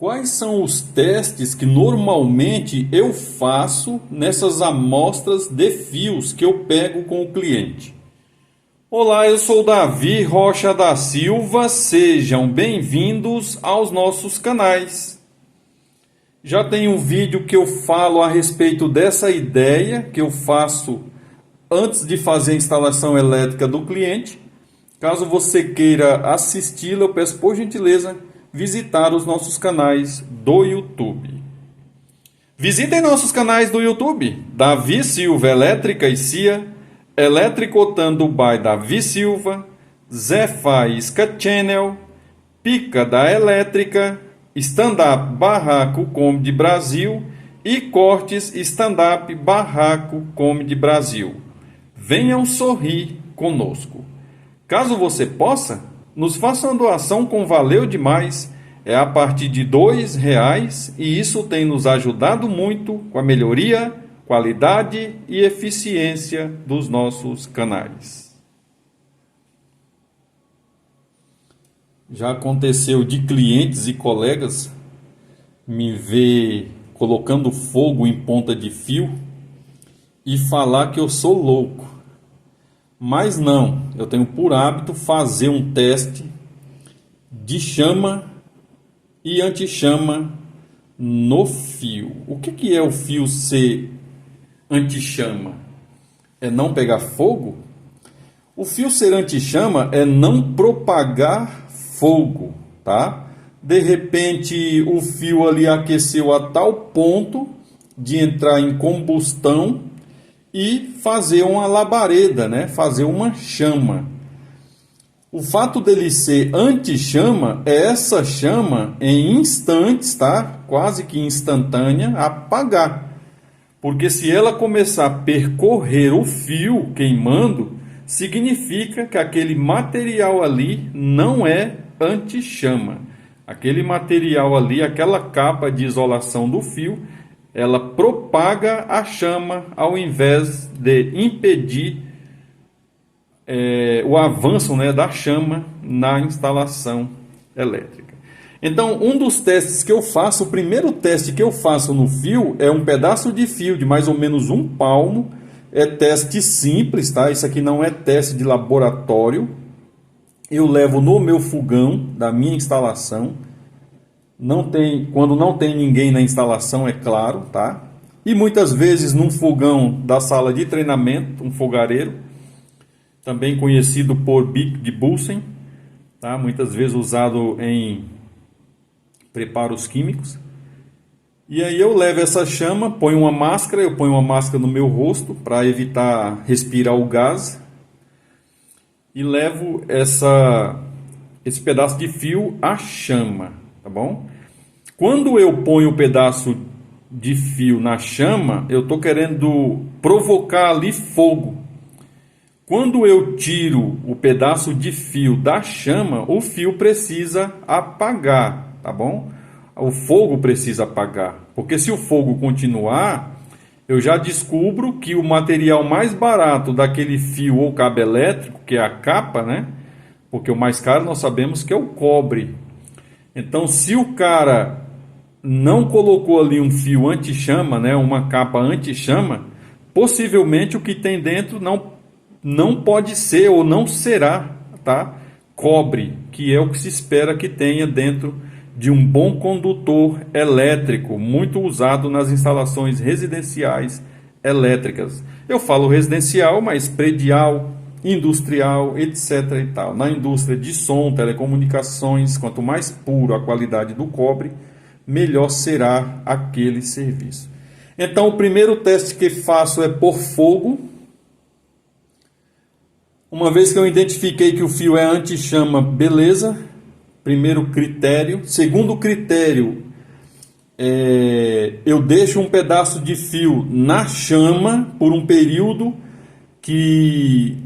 Quais são os testes que normalmente eu faço nessas amostras de fios que eu pego com o cliente? Olá, eu sou Davi Rocha da Silva, sejam bem-vindos aos nossos canais. Já tem um vídeo que eu falo a respeito dessa ideia que eu faço antes de fazer a instalação elétrica do cliente. Caso você queira assisti-lo, eu peço por gentileza visitar os nossos canais do YouTube. Visitem nossos canais do YouTube: Davi Silva Elétrica e CIA, Eletricotando by Davi Silva, Zé Faísca Channel, Pica da Elétrica, Stand-up Barraco Comedy Brasil e Cortes Stand-up Barraco Comedy Brasil. Venham sorrir conosco. Caso você possa, nos faça uma doação com valeu demais, é a partir de R$2 e isso tem nos ajudado muito com a melhoria, qualidade e eficiência dos nossos canais. Já aconteceu de clientes e colegas me ver colocando fogo em ponta de fio e falar que eu sou louco. Mas não, eu tenho por hábito fazer um teste de chama e anti-chama no fio. O que é o fio ser anti-chama? É não pegar fogo? O fio ser anti-chama é não propagar fogo, tá? De repente o fio ali aqueceu a tal ponto de entrar em combustão e fazer uma labareda, né? Fazer uma chama. O fato dele ser anti-chama é essa chama em instantes, tá? Quase que instantânea, apagar. Porque se ela começar a percorrer o fio queimando, significa que aquele material ali não é anti-chama. Aquele material ali, aquela capa de isolação do fio, ela propaga a chama ao invés de impedir o avanço, né, da chama na instalação elétrica. Então, um dos testes que eu faço, o primeiro teste que eu faço no fio é um pedaço de fio de mais ou menos 1 palmo. É teste simples, tá? Isso aqui não é teste de laboratório. Eu levo no meu fogão da minha instalação. Quando não tem ninguém na instalação, é claro, tá? E muitas vezes num fogão da sala de treinamento, um fogareiro, também conhecido por bico de Bunsen, tá? Muitas vezes usado em preparos químicos. E aí eu levo essa chama, ponho uma máscara, eu ponho uma máscara no meu rosto para evitar respirar o gás. E levo esse pedaço de fio à chama, tá bom? Quando eu ponho o pedaço de fio na chama, eu estou querendo provocar ali fogo. Quando eu tiro o pedaço de fio da chama, o fio precisa apagar, tá bom? O fogo precisa apagar, porque se o fogo continuar, eu já descubro que o material mais barato daquele fio ou cabo elétrico, que é a capa, né? Porque o mais caro nós sabemos que é o cobre. Então, se o cara não colocou ali um fio anti-chama, né, uma capa anti-chama, possivelmente o que tem dentro não pode ser ou não será, tá? Cobre, que é o que se espera que tenha dentro de um bom condutor elétrico, muito usado nas instalações residenciais elétricas. Eu falo residencial, mas predial, industrial, etc. e tal. Na indústria de som, telecomunicações, quanto mais puro a qualidade do cobre, melhor será aquele serviço. Então, o primeiro teste que faço é por fogo. Uma vez que eu identifiquei que o fio é anti-chama, beleza. Primeiro critério. Segundo critério, eu deixo um pedaço de fio na chama por um período que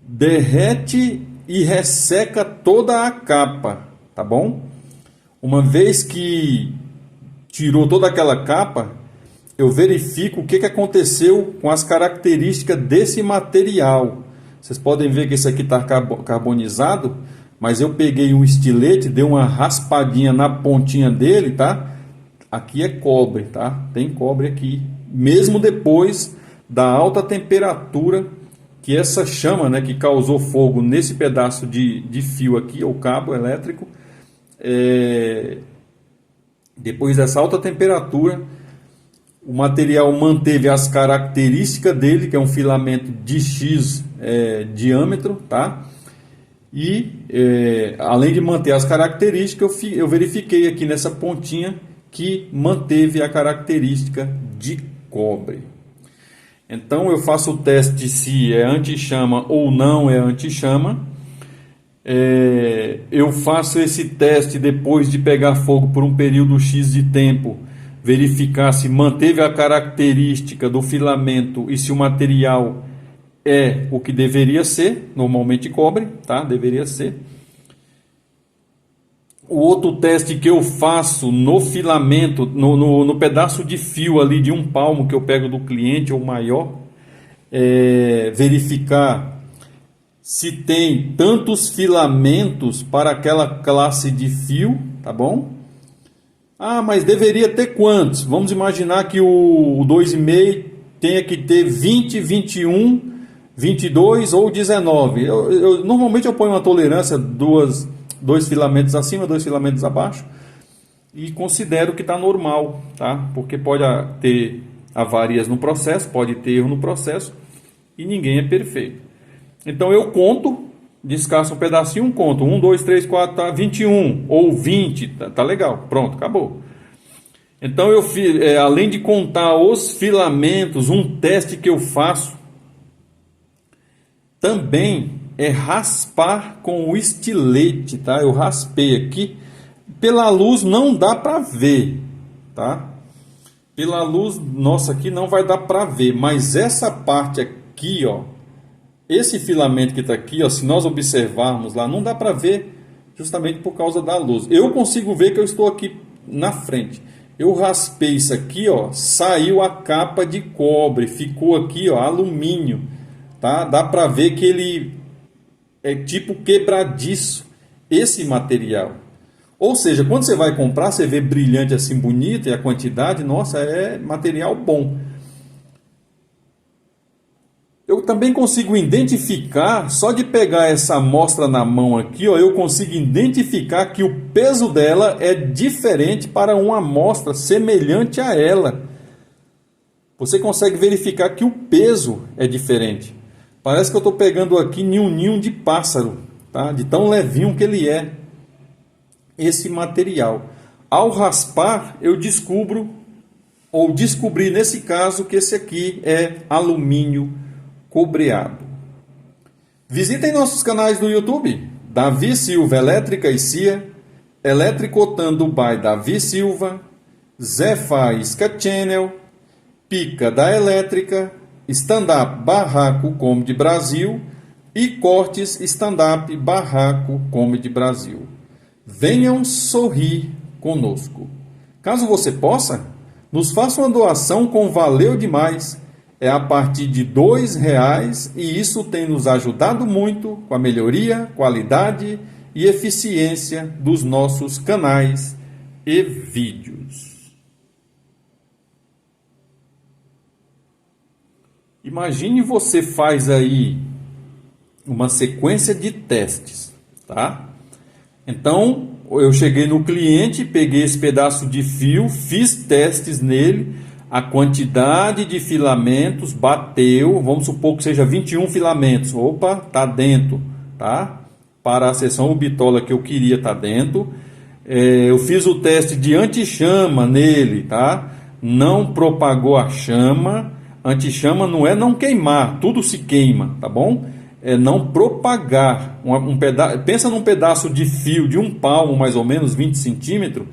derrete e resseca toda a capa, tá bom? Uma vez que tirou toda aquela capa, eu verifico o que aconteceu com as características desse material. Vocês podem ver que esse aqui está carbonizado, mas eu peguei um estilete, dei uma raspadinha na pontinha dele, tá? Aqui é cobre, tá? Tem cobre aqui, mesmo depois da alta temperatura que essa chama, né, que causou fogo nesse pedaço de fio aqui, ou cabo elétrico, depois dessa alta temperatura, o material manteve as características dele, que é um filamento de X diâmetro, tá? E além de manter as características, eu verifiquei aqui nessa pontinha que manteve a característica de cobre. Então eu faço o teste se é anti-chama ou não é anti-chama. Eu faço esse teste depois de pegar fogo por um período X de tempo, verificar se manteve a característica do filamento e se o material é o que deveria ser, normalmente cobre, tá? Deveria ser. O outro teste que eu faço no filamento, no pedaço de fio ali de um palmo que eu pego do cliente ou maior, é verificar se tem tantos filamentos para aquela classe de fio, tá bom? Ah, mas deveria ter quantos? Vamos imaginar que o 2,5 tenha que ter 20, 21, 22 ou 19. Normalmente eu ponho uma tolerância, dois filamentos acima, 2 filamentos abaixo, e considero que está normal, tá? Porque pode ter avarias no processo, pode ter erro no processo, e ninguém é perfeito. Então eu conto, descasco um pedacinho, conto 1, 2, 3, 4, tá 21 ou 20, tá legal, pronto, acabou. Então eu fiz, além de contar os filamentos, um teste que eu faço também é raspar com o estilete, tá? Eu raspei aqui, pela luz não dá para ver, tá? Pela luz nossa aqui não vai dar para ver, mas essa parte aqui, ó, esse filamento que está aqui, ó, se nós observarmos lá, não dá para ver justamente por causa da luz. Eu consigo ver que eu estou aqui na frente. Eu raspei isso aqui, ó, saiu a capa de cobre, ficou aqui, ó, alumínio, tá? Dá para ver que ele é tipo quebradiço, esse material. Ou seja, quando você vai comprar, você vê brilhante assim, bonito, e a quantidade, nossa, é material bom. Eu também consigo identificar, só de pegar essa amostra na mão aqui, ó, eu consigo identificar que o peso dela é diferente para uma amostra semelhante a ela. Você consegue verificar que o peso é diferente. Parece que eu estou pegando aqui ninho de pássaro, tá? De tão levinho que ele é, esse material. Ao raspar, eu descobri nesse caso que esse aqui é alumínio cobreado. Visitem nossos canais do YouTube, Davi Silva Elétrica e CIA, Eletricotando by Davi Silva, Zé Faísca Channel, Pica da Elétrica, Stand-up Barraco Comedy Brasil e Cortes Stand-up Barraco Comedy Brasil. Venham sorrir conosco. Caso você possa, nos faça uma doação com valeu demais. É a partir de R$2 e isso tem nos ajudado muito com a melhoria, qualidade e eficiência dos nossos canais e vídeos. Imagine você faz aí uma sequência de testes, tá? Então, eu cheguei no cliente, peguei esse pedaço de fio, fiz testes nele, a quantidade de filamentos bateu, vamos supor que seja 21 filamentos. Opa, tá dentro, tá? Para a seção bitola que eu queria tá dentro. Eu fiz o teste de anti-chama nele, tá? Não propagou a chama. Anti-chama não é não queimar, tudo se queima, tá bom? É não propagar. Pensa num pedaço de fio de um palmo, mais ou menos 20 centímetros.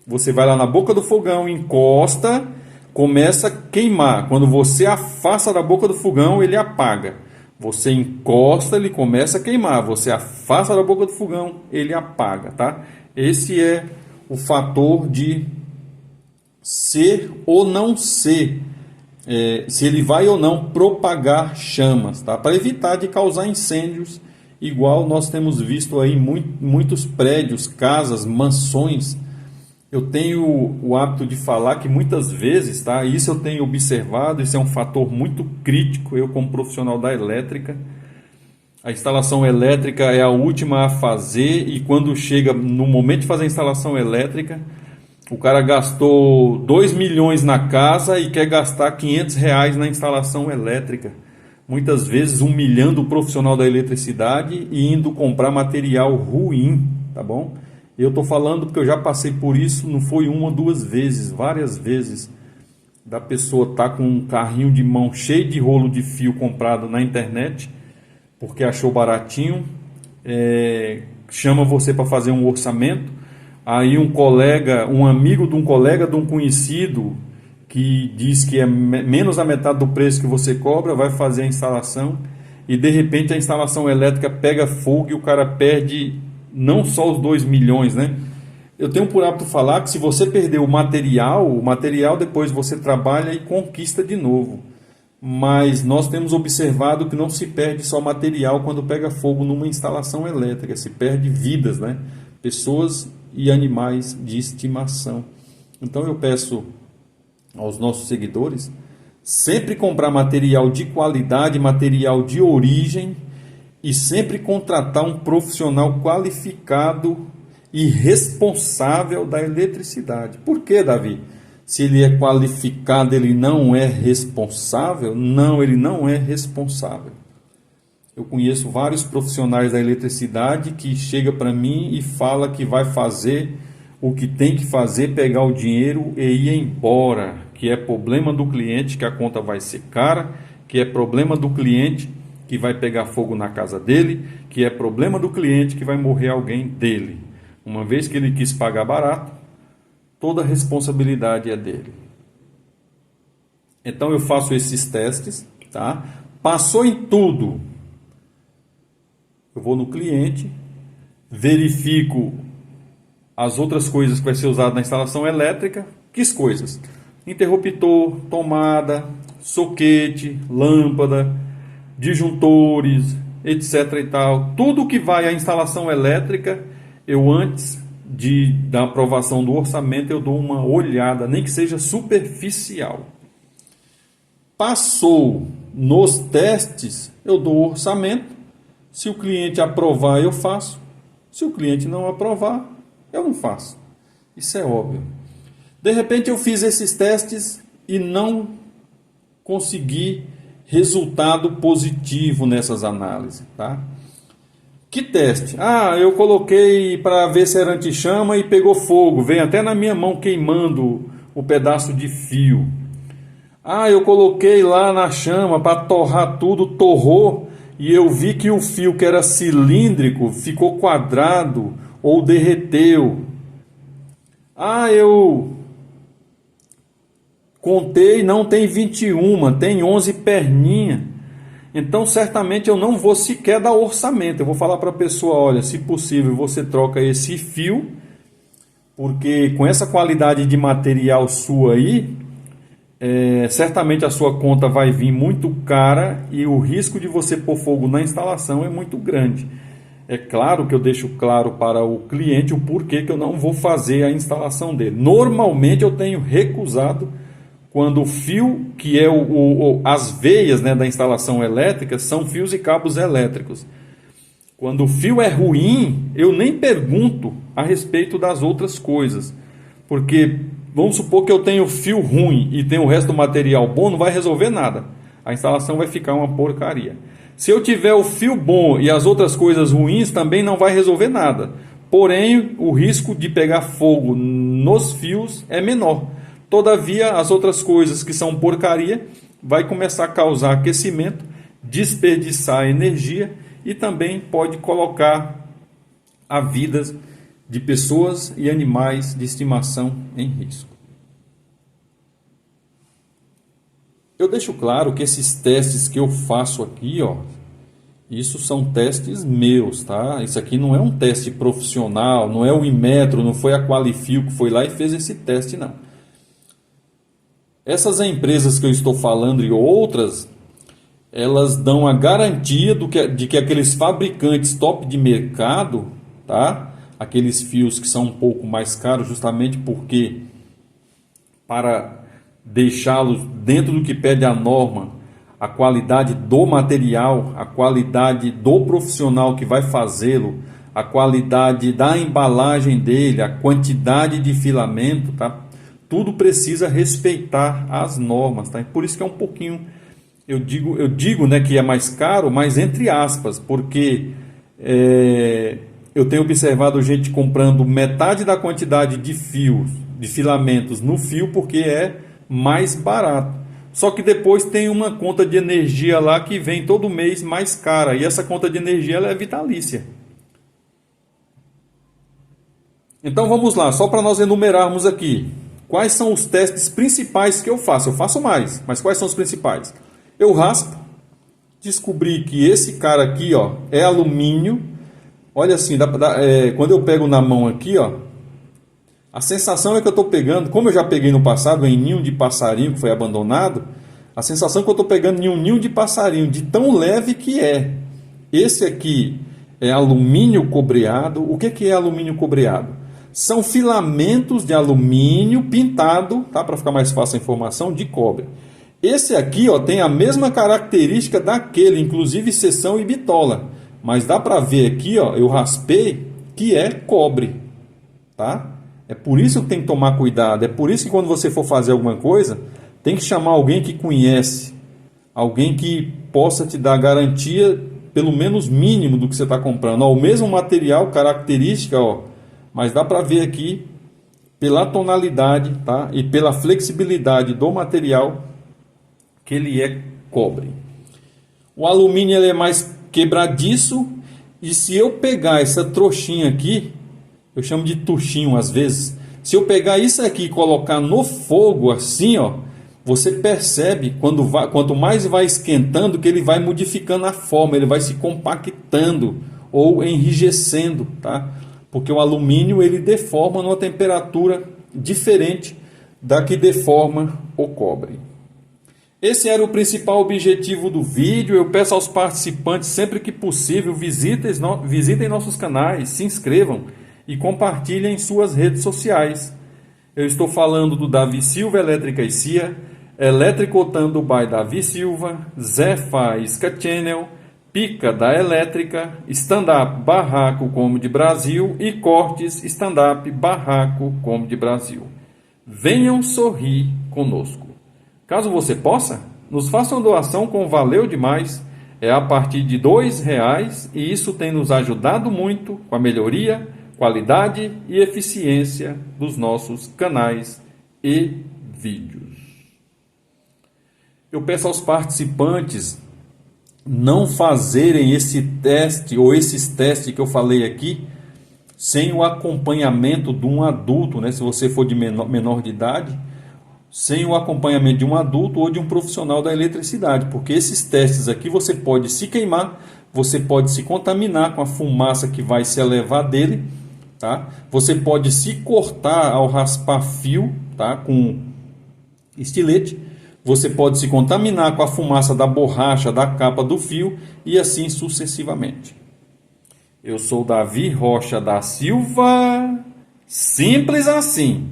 Você vai lá na boca do fogão, encosta, começa a queimar. Quando você afasta da boca do fogão, ele apaga. Você encosta, ele começa a queimar. Você afasta da boca do fogão, ele apaga, tá? Esse é o fator de ser ou não ser, se ele vai ou não propagar chamas, tá? Para evitar de causar incêndios igual nós temos visto aí muitos prédios, casas, mansões. Eu tenho o hábito de falar que muitas vezes, tá? Isso eu tenho observado, isso é um fator muito crítico, eu como profissional da elétrica. A instalação elétrica é a última a fazer e quando chega no momento de fazer a instalação elétrica, o cara gastou 2 milhões na casa e quer gastar R$ 500 na instalação elétrica. Muitas vezes humilhando o profissional da eletricidade e indo comprar material ruim, tá bom? Eu estou falando porque eu já passei por isso, não foi uma ou duas vezes, várias vezes, da pessoa estar com um carrinho de mão cheio de rolo de fio comprado na internet, porque achou baratinho, chama você para fazer um orçamento, aí um colega, um amigo de um colega de um conhecido, que diz que é menos da metade do preço que você cobra, vai fazer a instalação, e de repente a instalação elétrica pega fogo e o cara perde não só os 2 milhões, né? Eu tenho por hábito falar que se você perder o material depois você trabalha e conquista de novo. Mas nós temos observado que não se perde só material quando pega fogo numa instalação elétrica, se perde vidas, né? Pessoas e animais de estimação. Então eu peço aos nossos seguidores sempre comprar material de qualidade, material de origem e sempre contratar um profissional qualificado e responsável da eletricidade. Por que, Davi? Se ele é qualificado, ele não é responsável? Não, ele não é responsável. Eu conheço vários profissionais da eletricidade que chegam para mim e fala que vai fazer o que tem que fazer, pegar o dinheiro e ir embora, que é problema do cliente, que a conta vai ser cara, que é problema do cliente que vai pegar fogo na casa dele, que é problema do cliente que vai morrer alguém dele. Uma vez que ele quis pagar barato, toda a responsabilidade é dele. Então eu faço esses testes, tá? Passou em tudo. Eu vou no cliente, verifico as outras coisas que vai ser usado na instalação elétrica. Que coisas? Interruptor, tomada, soquete, lâmpada, disjuntores, etc. e tal. Tudo que vai à instalação elétrica, eu antes da aprovação do orçamento, eu dou uma olhada, nem que seja superficial. Passou nos testes, eu dou o orçamento. Se o cliente aprovar, eu faço. Se o cliente não aprovar, eu não faço. Isso é óbvio. De repente eu fiz esses testes e não consegui resultado positivo nessas análises, tá? Que teste? Eu coloquei para ver se era anti-chama e pegou fogo. Veio até na minha mão queimando o pedaço de fio. Eu coloquei lá na chama para torrar tudo, torrou. E eu vi que o fio que era cilíndrico ficou quadrado ou derreteu. Eu contei, não tem 21, tem 11 perninhas. Então certamente eu não vou sequer dar orçamento. Eu vou falar para a pessoa, olha, se possível você troca esse fio, porque com essa qualidade de material sua aí, certamente a sua conta vai vir muito cara e o risco de você pôr fogo na instalação é muito grande. É claro que eu deixo claro para o cliente o porquê que eu não vou fazer a instalação dele. Normalmente eu tenho recusado quando o fio, que é as veias, né, da instalação elétrica, são fios e cabos elétricos. Quando o fio é ruim, eu nem pergunto a respeito das outras coisas, porque vamos supor que eu tenho fio ruim e tenho o resto do material bom, não vai resolver nada. A instalação vai ficar uma porcaria. Se eu tiver o fio bom e as outras coisas ruins, também não vai resolver nada. Porém, o risco de pegar fogo nos fios é menor. Todavia, as outras coisas que são porcaria vai começar a causar aquecimento, desperdiçar energia e também pode colocar a vida de pessoas e animais de estimação em risco. Eu deixo claro que esses testes que eu faço aqui, isso são testes meus, tá? Isso aqui não é um teste profissional, não é o Inmetro, não foi a Qualifio que foi lá e fez esse teste, não. Essas empresas que eu estou falando e outras, elas dão a garantia de que aqueles fabricantes top de mercado, tá? Aqueles fios que são um pouco mais caros, justamente porque para deixá-los dentro do que pede a norma, a qualidade do material, a qualidade do profissional que vai fazê-lo, a qualidade da embalagem dele, a quantidade de filamento, tá? Tudo precisa respeitar as normas, tá? E por isso que é um pouquinho, eu digo, né, que é mais caro, mas entre aspas, porque eu tenho observado gente comprando metade da quantidade de fios, de filamentos no fio, porque é mais barato. Só que depois tem uma conta de energia lá que vem todo mês mais cara, e essa conta de energia ela é vitalícia. Então vamos lá, só para nós enumerarmos aqui. Quais são os testes principais que eu faço? Eu faço mais, mas quais são os principais? Eu raspo, descobri que esse cara aqui, ó, é alumínio. Olha assim, quando eu pego na mão aqui, ó, a sensação é que eu estou pegando, como eu já peguei no passado em ninho de passarinho que foi abandonado, a sensação é que eu estou pegando em um ninho de passarinho, de tão leve que é. Esse aqui é alumínio cobreado. O que é alumínio cobreado? São filamentos de alumínio pintado, tá? Para ficar mais fácil a informação, de cobre. Esse aqui, ó, tem a mesma característica daquele, inclusive seção e bitola. Mas dá para ver aqui, ó, eu raspei, que é cobre, tá? É por isso que tem que tomar cuidado. É por isso que quando você for fazer alguma coisa, tem que chamar alguém que conhece, alguém que possa te dar garantia, pelo menos mínimo, do que você está comprando. Ó, o mesmo material, característica, ó, mas dá para ver aqui pela tonalidade, tá? E pela flexibilidade do material que ele é cobre. O alumínio ele é mais quebradiço, e se eu pegar essa trouxinha aqui, eu chamo de tuchinho às vezes, se eu pegar isso aqui e colocar no fogo assim, ó, você percebe quanto mais vai esquentando, que ele vai modificando a forma, ele vai se compactando ou enrijecendo, tá? Porque o alumínio ele deforma numa temperatura diferente da que deforma o cobre. Esse era o principal objetivo do vídeo. Eu peço aos participantes, sempre que possível, visitem nossos canais, se inscrevam e compartilhem em suas redes sociais. Eu estou falando do Davi Silva Elétrica e CIA, Electricotando by Davi Silva, Zé Faísca Channel, Pica da Elétrica, Stand-up Barraco Comedy Brasil e Cortes Stand-up Barraco Comedy Brasil. Venham sorrir conosco. Caso você possa, nos faça uma doação com valeu demais. É a partir de R$2 e isso tem nos ajudado muito com a melhoria, qualidade e eficiência dos nossos canais e vídeos. Eu peço aos participantes não fazerem esse teste ou esses testes que eu falei aqui sem o acompanhamento de um adulto, né? Se você for de menor de idade, sem o acompanhamento de um adulto ou de um profissional da eletricidade, porque esses testes aqui você pode se queimar, você pode se contaminar com a fumaça que vai se elevar dele, tá? Você pode se cortar ao raspar fio, tá? Com estilete. Você pode se contaminar com a fumaça da borracha, da capa do fio e assim sucessivamente. Eu sou Davi Rocha da Silva, simples assim.